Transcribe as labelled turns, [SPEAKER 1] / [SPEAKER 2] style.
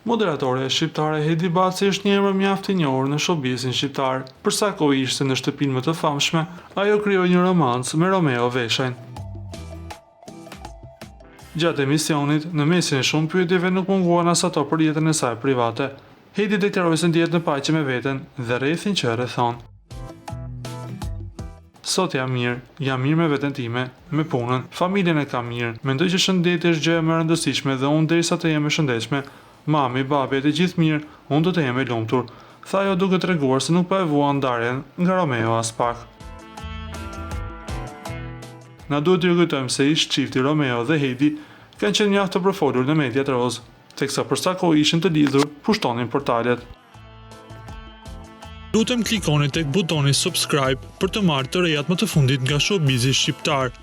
[SPEAKER 1] Moderatorja shqiptare Hedi Baci është një emër mjaft i njohur në showbizin shqiptar. Për sa kohë ishte në shtëpinë më të famshme, ajo krijoi një romancë me Romeo Veshajn. Gjatë emisionit, në mesin e shumë pyetjeve nuk munguan as ato për jetën e saj private. Hedi deklaroi se ndihet në paqe me veten dhe rrethin që e rrethon. Sot jam mirë me veten time, me punën, familjen e kam mirë. Mendoj që shëndeti është gjëja më e rëndësishme dhe unë derisa të jem e shëndetshme, mami, babi e të gjithë mirë, unë do të jem e lumtur. Tha ajo duke treguar se nuk po e vuan ndarjen nga Romeo as pak. Na duhet t'ju kujtojmë se ish çifti Romeo dhe Hedi kanë qenë mjaft të përfolur në mediat roz, teksa për sa kohë ishin të lidhur, pushtonin portalet.
[SPEAKER 2] Lutem klikoni tek butoni subscribe për të marrë të rejat më të fundit nga showbizi shqiptar.